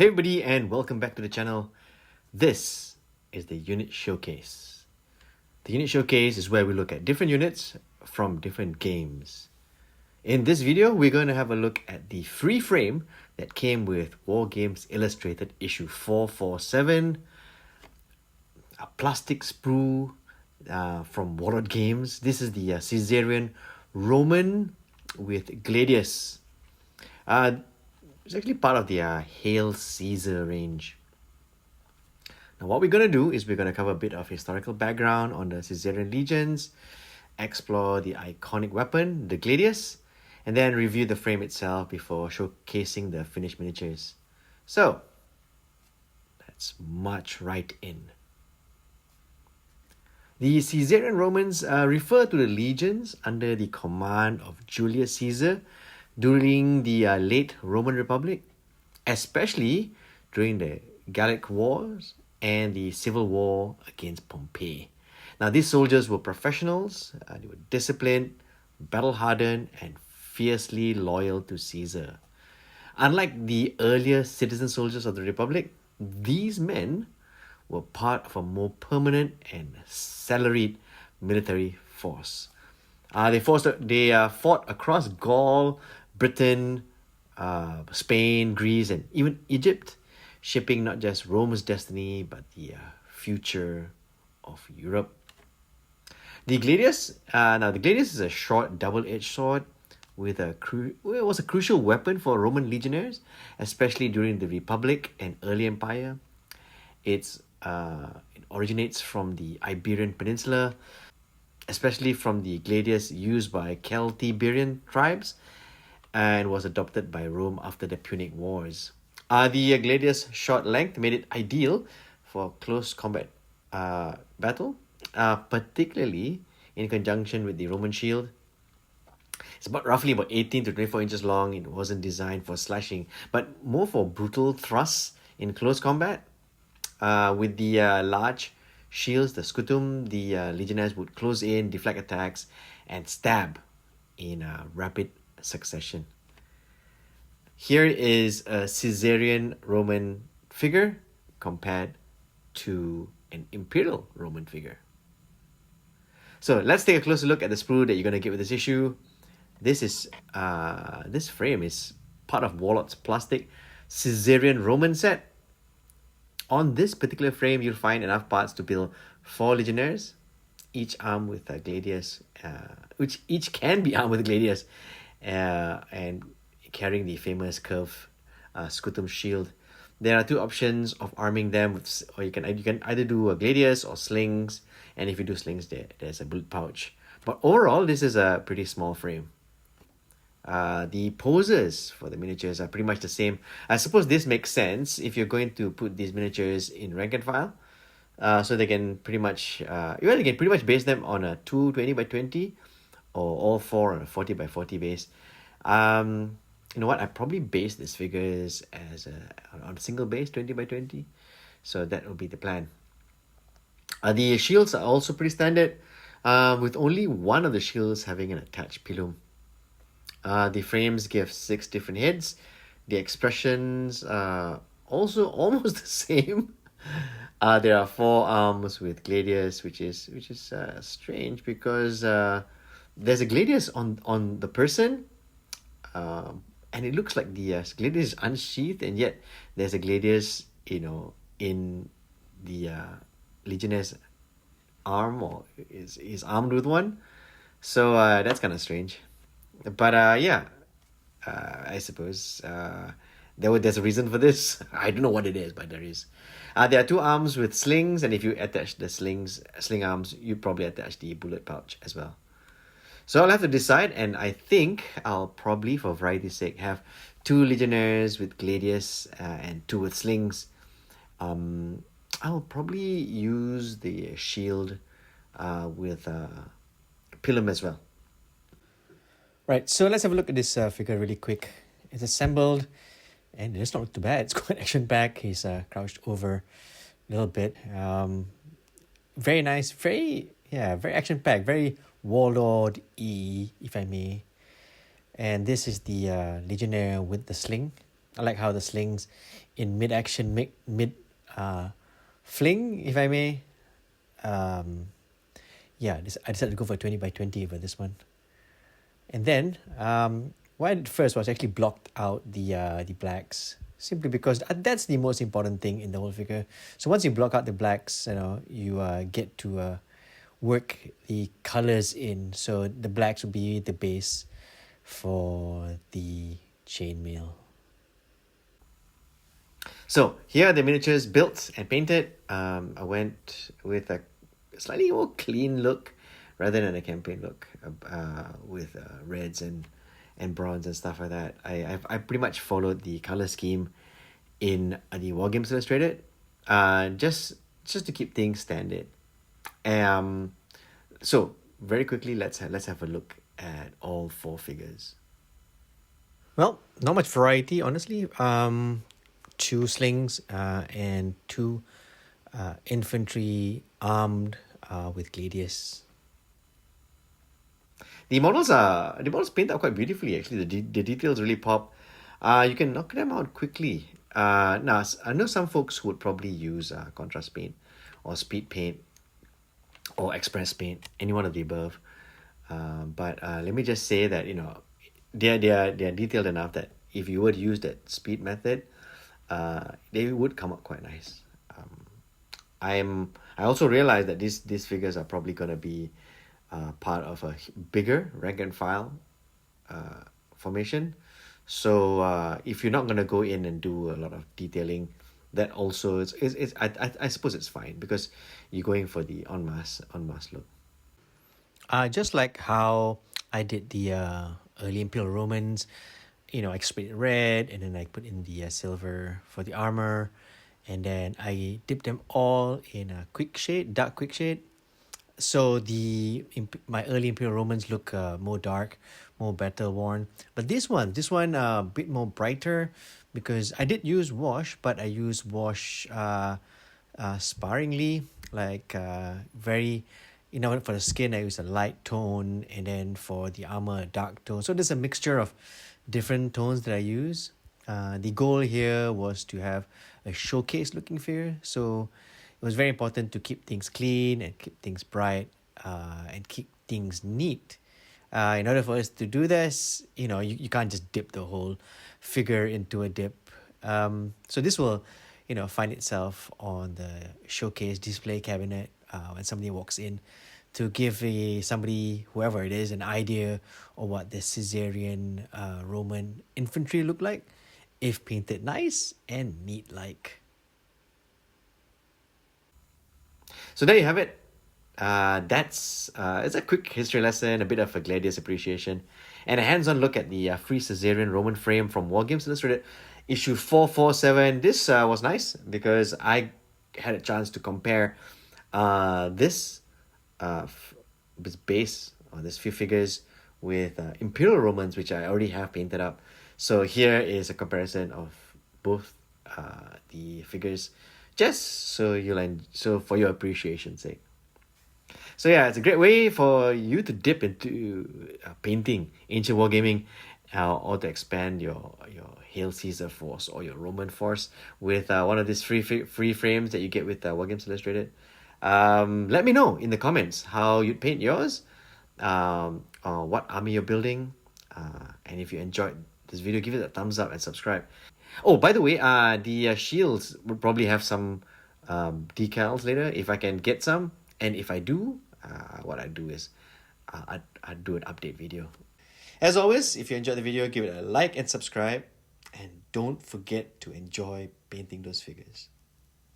Hey everybody, and welcome back to the channel. This is the unit showcase. The unit showcase is where we look at different units from different games. In this video, we're going to have a look at the free frame that came with Wargames Illustrated issue 447, a plastic sprue from Warlord Games. This is the Caesarian Roman with Gladius. It's actually part of the Hail Caesar range. Now what we're going to do is we're going to cover a bit of historical background on the Caesarian legions, explore the iconic weapon, the Gladius, and then review the frame itself before showcasing the finished miniatures. So, let's march right in. The Caesarian Romans refer to the legions under the command of Julius Caesar during the late Roman Republic, especially during the Gallic Wars and the civil war against Pompey. Now, these soldiers were professionals, they were disciplined, battle-hardened, and fiercely loyal to Caesar. Unlike the earlier citizen soldiers of the Republic, these men were part of a more permanent and salaried military force. They fought across Gaul, Britain, Spain, Greece, and even Egypt, shaping not just Rome's destiny, but the future of Europe. The Gladius, the Gladius is a short, double-edged sword with it was a crucial weapon for Roman legionnaires, especially during the Republic and early Empire. It originates from the Iberian Peninsula, especially from the gladius used by Celtiberian tribes, and was adopted by Rome after the Punic Wars. The gladius' short length made it ideal for close combat battle, particularly in conjunction with the Roman shield. It's roughly about 18 to 24 inches long. It wasn't designed for slashing, but more for brutal thrusts in close combat. With the large shields, the scutum, the legionnaires would close in, deflect attacks, and stab in rapid succession. Here is a Caesarian Roman figure compared to an Imperial Roman figure. So let's take a closer look at the sprue that you're going to get with this issue. This frame is part of Warlord's plastic Caesarian Roman set. On this particular frame, you'll find enough parts to build 4 legionnaires, each armed with a gladius, which each can be armed with a gladius, and carrying the famous curved scutum shield. There are 2 options of arming them with, or you can either do a gladius or slings, and if you do slings, there's a bullet pouch. But overall, this is a pretty small frame. The poses for the miniatures are pretty much the same. I suppose this makes sense if you're going to put these miniatures in rank and file. So they can pretty much, you can pretty much base them on a 220 by 20 or all 4 on a 40 by 40 base. You know what? I probably base these figures as on a single base, 20 by 20. So that will be the plan. The shields are also pretty standard, with only one of the shields having an attached pilum. The frames give 6 different heads. The expressions are also almost the same. There are 4 arms with gladius, which is strange because there's a gladius on the person, and it looks like the gladius is unsheathed, and yet there's a gladius, in the legionnaire's arm, or is armed with one. So that's kind of strange. But I suppose there's a reason for this. I don't know what it is, but there is. There are 2 arms with slings, and if you attach the sling arms, you probably attach the bullet pouch as well. So I'll have to decide, and I think I'll probably, for variety's sake, have 2 legionnaires with gladius and 2 with slings. I'll probably use the shield with pilum as well. Right, so let's have a look at this figure really quick. It's assembled, and it's not too bad. It's quite action-packed. He's crouched over a little bit. Very nice, very action-packed, very Warlord-y, if I may. And this is the Legionnaire with the sling. I like how the slings in mid-action, fling, if I may. Um, yeah, I decided to go for 20 by 20 for this one. And then what I did first was actually blocked out the blacks, simply because that's the most important thing in the whole figure. So once you block out the blacks, you get to work the colors in. So the blacks will be the base for the chainmail. So here are the miniatures built and painted. I went with a slightly more clean look rather than a campaign look, with reds and bronze and stuff like that. I pretty much followed the color scheme in the Wargames Illustrated, just to keep things standard. So very quickly, let's have a look at all 4 figures. Well, not much variety, honestly. 2 slings and 2 infantry armed with Gladius. The models paint out quite beautifully. Actually, the details really pop. You can knock them out quickly. Now I know some folks would probably use contrast paint, or speed paint, or express paint, any one of the above. But let me just say that they're detailed enough that if you were to use that speed method, they would come out quite nice. I also realize that these figures are probably gonna be part of a bigger rank and file formation. So if you're not gonna go in and do a lot of detailing, that also is I suppose it's fine, because you're going for the en masse look. Just like how I did the early Imperial Romans, I sprayed it red, and then I put in the silver for the armor, and then I dipped them all in a dark quick shade. So my early Imperial Romans look more dark, more battle worn. But this one a bit more brighter, because I did use wash, but I used wash sparingly, like very, for the skin I use a light tone, and then for the armor a dark tone. So there's a mixture of different tones that I use. The goal here was to have a showcase looking figure, so it was very important to keep things clean and keep things bright, and keep things neat. In order for us to do this, you can't just dip the whole figure into a dip. So this will, find itself on the showcase display cabinet when somebody walks in, to give somebody, whoever it is, an idea of what the Caesarian Roman infantry look like, if painted nice and neat like. So there you have it. It's a quick history lesson, a bit of a Gladius appreciation, and a hands-on look at the free Caesarian Roman frame from Wargames Illustrated, issue 447. This was nice because I had a chance to compare this base, or this few figures, with Imperial Romans, which I already have painted up. So here is a comparison of both the figures, just so for your appreciation's sake. So yeah, it's a great way for you to dip into painting ancient wargaming, or to expand your Hail Caesar force or your Roman force with one of these free frames that you get with Wargames Illustrated. Let me know in the comments how you'd paint yours, or what army you're building, and if you enjoyed this video, give it a thumbs up and subscribe. Oh, by the way, the shields would probably have some decals later if I can get some, and if I do, what I do is I'd do an update video. As always, if you enjoyed the video, give it a like and subscribe, and don't forget to enjoy painting those figures.